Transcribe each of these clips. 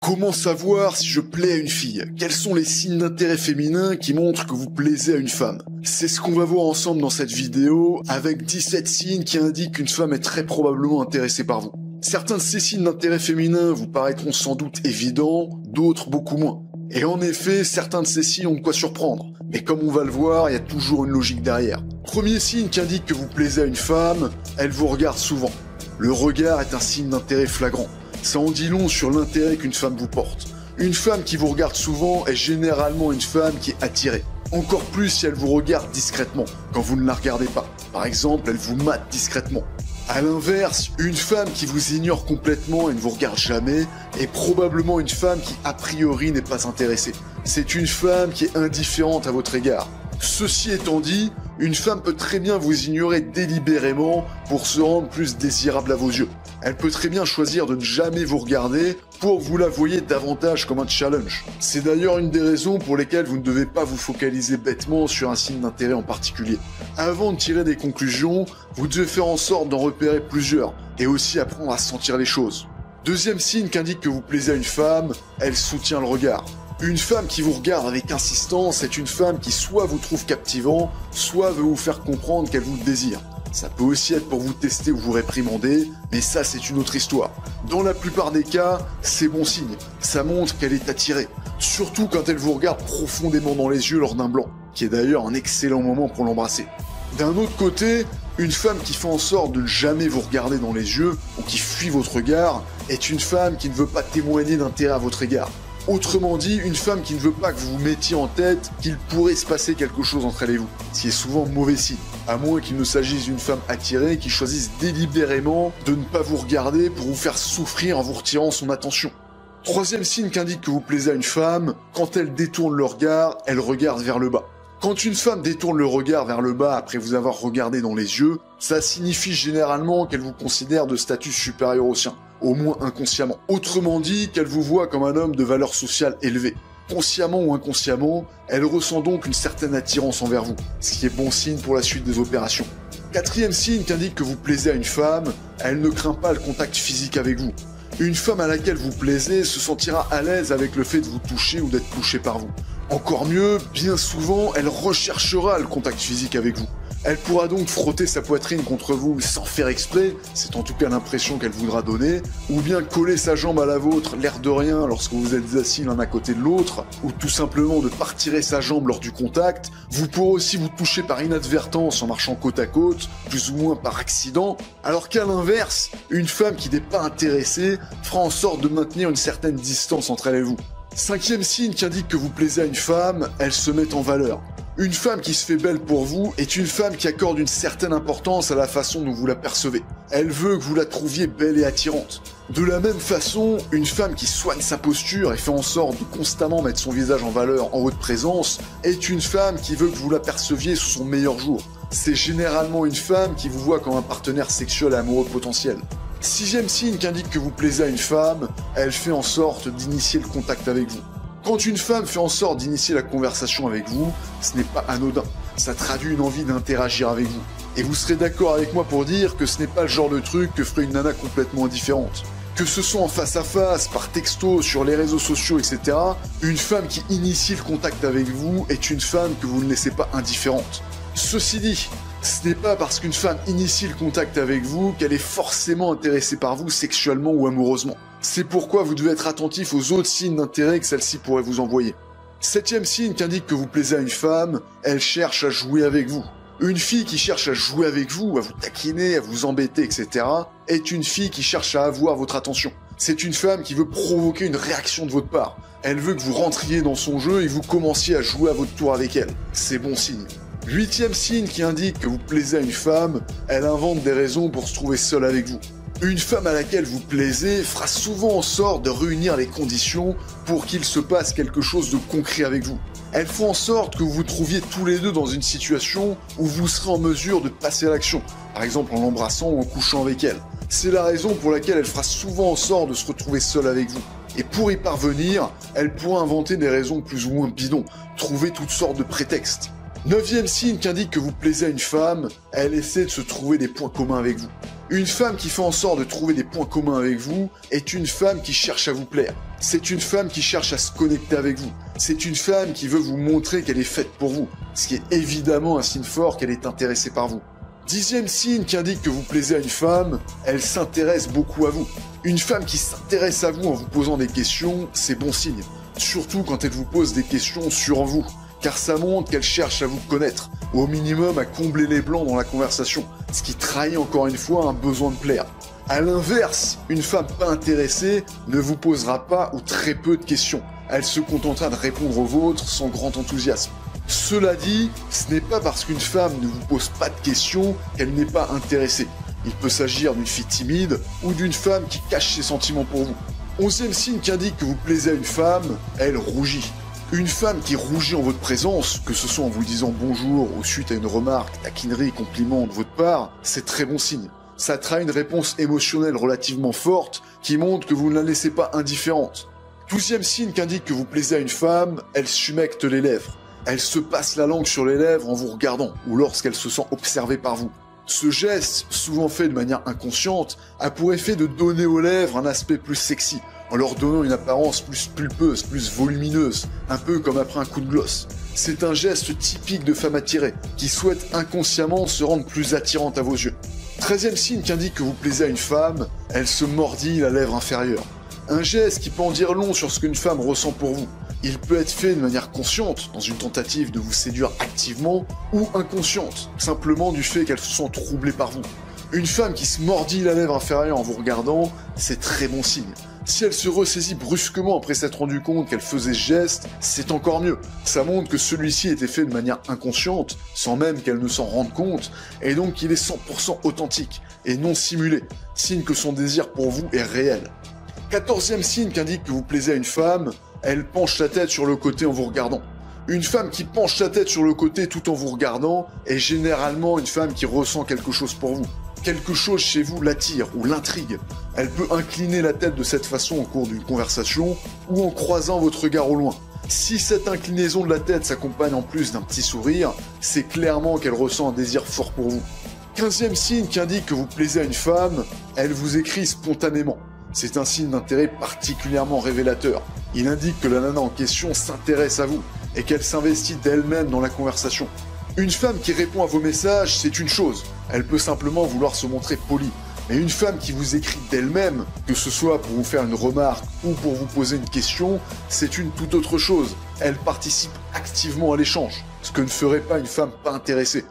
Comment savoir si je plais à une fille? Quels sont les signes d'intérêt féminin qui montrent que vous plaisez à une femme? C'est ce qu'on va voir ensemble dans cette vidéo, avec 17 signes qui indiquent qu'une femme est très probablement intéressée par vous. Certains de ces signes d'intérêt féminin vous paraîtront sans doute évidents, d'autres beaucoup moins. Et en effet, certains de ces signes ont de quoi surprendre. Mais comme on va le voir, il y a toujours une logique derrière. Premier signe qui indique que vous plaisez à une femme, elle vous regarde souvent. Le regard est un signe d'intérêt flagrant. Ça en dit long sur l'intérêt qu'une femme vous porte. Une femme qui vous regarde souvent est généralement une femme qui est attirée. Encore plus si elle vous regarde discrètement, quand vous ne la regardez pas. Par exemple, elle vous mate discrètement. A l'inverse, une femme qui vous ignore complètement et ne vous regarde jamais est probablement une femme qui a priori n'est pas intéressée. C'est une femme qui est indifférente à votre égard. Ceci étant dit, une femme peut très bien vous ignorer délibérément pour se rendre plus désirable à vos yeux. Elle peut très bien choisir de ne jamais vous regarder pour que vous la voyez davantage comme un challenge. C'est d'ailleurs une des raisons pour lesquelles vous ne devez pas vous focaliser bêtement sur un signe d'intérêt en particulier. Avant de tirer des conclusions, vous devez faire en sorte d'en repérer plusieurs et aussi apprendre à sentir les choses. Deuxième signe qu'indique que vous plaisez à une femme, elle soutient le regard. Une femme qui vous regarde avec insistance est une femme qui soit vous trouve captivant, soit veut vous faire comprendre qu'elle vous désire. Ça peut aussi être pour vous tester ou vous réprimander, mais ça c'est une autre histoire. Dans la plupart des cas, c'est bon signe. Ça montre qu'elle est attirée. Surtout quand elle vous regarde profondément dans les yeux lors d'un blanc, qui est d'ailleurs un excellent moment pour l'embrasser. D'un autre côté, une femme qui fait en sorte de ne jamais vous regarder dans les yeux, ou qui fuit votre regard, est une femme qui ne veut pas témoigner d'intérêt à votre égard. Autrement dit, une femme qui ne veut pas que vous vous mettiez en tête qu'il pourrait se passer quelque chose entre elle et vous, ce qui est souvent mauvais signe, à moins qu'il ne s'agisse d'une femme attirée qui choisisse délibérément de ne pas vous regarder pour vous faire souffrir en vous retirant son attention. Troisième signe qu'indique que vous plaisez à une femme, quand elle détourne le regard, elle regarde vers le bas. Quand une femme détourne le regard vers le bas après vous avoir regardé dans les yeux, ça signifie généralement qu'elle vous considère de statut supérieur au sien. Au moins inconsciemment. Autrement dit, qu'elle vous voit comme un homme de valeur sociale élevée. Consciemment ou inconsciemment, elle ressent donc une certaine attirance envers vous, ce qui est bon signe pour la suite des opérations. Quatrième signe qu'indique que vous plaisez à une femme, elle ne craint pas le contact physique avec vous. Une femme à laquelle vous plaisez se sentira à l'aise avec le fait de vous toucher ou d'être touchée par vous. Encore mieux, bien souvent, elle recherchera le contact physique avec vous. Elle pourra donc frotter sa poitrine contre vous sans faire exprès, c'est en tout cas l'impression qu'elle voudra donner, ou bien coller sa jambe à la vôtre, l'air de rien, lorsque vous êtes assis l'un à côté de l'autre, ou tout simplement de partirer sa jambe lors du contact. Vous pourrez aussi vous toucher par inadvertance en marchant côte à côte, plus ou moins par accident, alors qu'à l'inverse, une femme qui n'est pas intéressée fera en sorte de maintenir une certaine distance entre elle et vous. Cinquième signe qui indique que vous plaisez à une femme, elle se met en valeur. Une femme qui se fait belle pour vous est une femme qui accorde une certaine importance à la façon dont vous la percevez. Elle veut que vous la trouviez belle et attirante. De la même façon, une femme qui soigne sa posture et fait en sorte de constamment mettre son visage en valeur en votre présence est une femme qui veut que vous la perceviez sous son meilleur jour. C'est généralement une femme qui vous voit comme un partenaire sexuel et amoureux potentiel. Sixième signe qui indique que vous plaisez à une femme, elle fait en sorte d'initier le contact avec vous. Quand une femme fait en sorte d'initier la conversation avec vous, ce n'est pas anodin. Ça traduit une envie d'interagir avec vous. Et vous serez d'accord avec moi pour dire que ce n'est pas le genre de truc que ferait une nana complètement indifférente. Que ce soit en face à face, par texto, sur les réseaux sociaux, etc., une femme qui initie le contact avec vous est une femme que vous ne laissez pas indifférente. Ceci dit, ce n'est pas parce qu'une femme initie le contact avec vous qu'elle est forcément intéressée par vous sexuellement ou amoureusement. C'est pourquoi vous devez être attentif aux autres signes d'intérêt que celle-ci pourrait vous envoyer. Septième signe qui indique que vous plaisez à une femme, elle cherche à jouer avec vous. Une fille qui cherche à jouer avec vous, à vous taquiner, à vous embêter, etc., est une fille qui cherche à avoir votre attention. C'est une femme qui veut provoquer une réaction de votre part. Elle veut que vous rentriez dans son jeu et que vous commenciez à jouer à votre tour avec elle. C'est bon signe. Huitième signe qui indique que vous plaisez à une femme, elle invente des raisons pour se trouver seule avec vous. Une femme à laquelle vous plaisez fera souvent en sorte de réunir les conditions pour qu'il se passe quelque chose de concret avec vous. Elle fait en sorte que vous vous trouviez tous les deux dans une situation où vous serez en mesure de passer à l'action, par exemple en l'embrassant ou en couchant avec elle. C'est la raison pour laquelle elle fera souvent en sorte de se retrouver seule avec vous. Et pour y parvenir, elle pourra inventer des raisons plus ou moins bidons, trouver toutes sortes de prétextes. Neuvième signe qui indique que vous plaisez à une femme, elle essaie de se trouver des points communs avec vous. Une femme qui fait en sorte de trouver des points communs avec vous est une femme qui cherche à vous plaire. C'est une femme qui cherche à se connecter avec vous. C'est une femme qui veut vous montrer qu'elle est faite pour vous, ce qui est évidemment un signe fort qu'elle est intéressée par vous. 10e signe qui indique que vous plaisez à une femme, elle s'intéresse beaucoup à vous. Une femme qui s'intéresse à vous en vous posant des questions, c'est bon signe. Surtout quand elle vous pose des questions sur vous, car ça montre qu'elle cherche à vous connaître, ou au minimum à combler les blancs dans la conversation, ce qui trahit encore une fois un besoin de plaire. A l'inverse, une femme pas intéressée ne vous posera pas ou très peu de questions. Elle se contentera de répondre aux vôtres sans grand enthousiasme. Cela dit, ce n'est pas parce qu'une femme ne vous pose pas de questions qu'elle n'est pas intéressée. Il peut s'agir d'une fille timide ou d'une femme qui cache ses sentiments pour vous. 11e signe qui indique que vous plaisez à une femme, elle rougit. Une femme qui rougit en votre présence, que ce soit en vous disant bonjour ou suite à une remarque, taquinerie, compliment de votre part, c'est très bon signe. Ça trahit une réponse émotionnelle relativement forte qui montre que vous ne la laissez pas indifférente. 12e signe qui indique que vous plaisez à une femme, elle s'humecte les lèvres. Elle se passe la langue sur les lèvres en vous regardant ou lorsqu'elle se sent observée par vous. Ce geste, souvent fait de manière inconsciente, a pour effet de donner aux lèvres un aspect plus sexy, en leur donnant une apparence plus pulpeuse, plus volumineuse, un peu comme après un coup de gloss. C'est un geste typique de femme attirée, qui souhaite inconsciemment se rendre plus attirante à vos yeux. 13e signe qui indique que vous plaisez à une femme, elle se mordit la lèvre inférieure. Un geste qui peut en dire long sur ce qu'une femme ressent pour vous. Il peut être fait de manière consciente, dans une tentative de vous séduire activement, ou inconsciente, simplement du fait qu'elle se sent troublée par vous. Une femme qui se mordit la lèvre inférieure en vous regardant, c'est très bon signe. Si elle se ressaisit brusquement après s'être rendu compte qu'elle faisait ce geste, c'est encore mieux. Ça montre que celui-ci était fait de manière inconsciente, sans même qu'elle ne s'en rende compte, et donc qu'il est 100% authentique, et non simulé, signe que son désir pour vous est réel. 14e signe qui indique que vous plaisez à une femme, elle penche la tête sur le côté en vous regardant. Une femme qui penche la tête sur le côté tout en vous regardant est généralement une femme qui ressent quelque chose pour vous. Quelque chose chez vous l'attire ou l'intrigue. Elle peut incliner la tête de cette façon au cours d'une conversation ou en croisant votre regard au loin. Si cette inclinaison de la tête s'accompagne en plus d'un petit sourire, c'est clairement qu'elle ressent un désir fort pour vous. 15e signe qui indique que vous plaisez à une femme, elle vous écrit spontanément. C'est un signe d'intérêt particulièrement révélateur. Il indique que la nana en question s'intéresse à vous et qu'elle s'investit d'elle-même dans la conversation. Une femme qui répond à vos messages, c'est une chose. Elle peut simplement vouloir se montrer polie. Mais une femme qui vous écrit d'elle-même, que ce soit pour vous faire une remarque ou pour vous poser une question, c'est une toute autre chose. Elle participe activement à l'échange, ce que ne ferait pas une femme pas intéressée.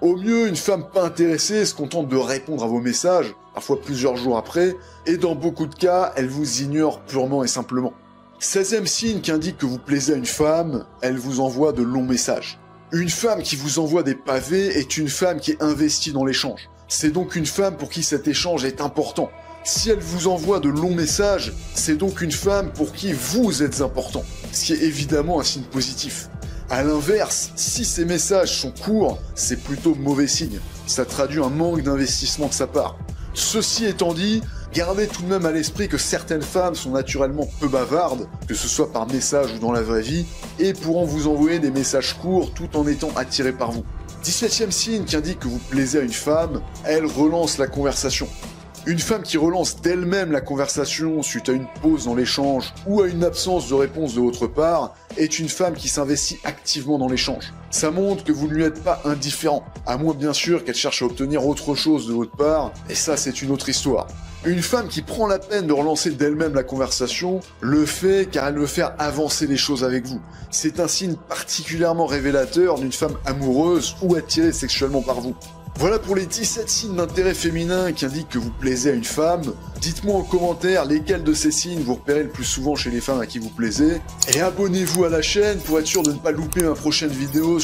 Au mieux, une femme pas intéressée se contente de répondre à vos messages, parfois plusieurs jours après, et dans beaucoup de cas, elle vous ignore purement et simplement. 16e signe qui indique que vous plaisez à une femme, elle vous envoie de longs messages. Une femme qui vous envoie des pavés est une femme qui est investie dans l'échange. C'est donc une femme pour qui cet échange est important. Si elle vous envoie de longs messages, c'est donc une femme pour qui vous êtes important, ce qui est évidemment un signe positif. A l'inverse, si ces messages sont courts, c'est plutôt mauvais signe. Ça traduit un manque d'investissement de sa part. Ceci étant dit, gardez tout de même à l'esprit que certaines femmes sont naturellement peu bavardes, que ce soit par message ou dans la vraie vie, et pourront vous envoyer des messages courts tout en étant attirées par vous. 17e signe qui indique que vous plaisez à une femme, elle relance la conversation. Une femme qui relance d'elle-même la conversation suite à une pause dans l'échange ou à une absence de réponse de votre part est une femme qui s'investit activement dans l'échange. Ça montre que vous ne lui êtes pas indifférent, à moins bien sûr qu'elle cherche à obtenir autre chose de votre part, et ça c'est une autre histoire. Une femme qui prend la peine de relancer d'elle-même la conversation le fait car elle veut faire avancer les choses avec vous. C'est un signe particulièrement révélateur d'une femme amoureuse ou attirée sexuellement par vous. Voilà pour les 17 signes d'intérêt féminin qui indiquent que vous plaisez à une femme. Dites-moi en commentaire lesquels de ces signes vous repérez le plus souvent chez les femmes à qui vous plaisez. Et abonnez-vous à la chaîne pour être sûr de ne pas louper ma prochaine vidéo.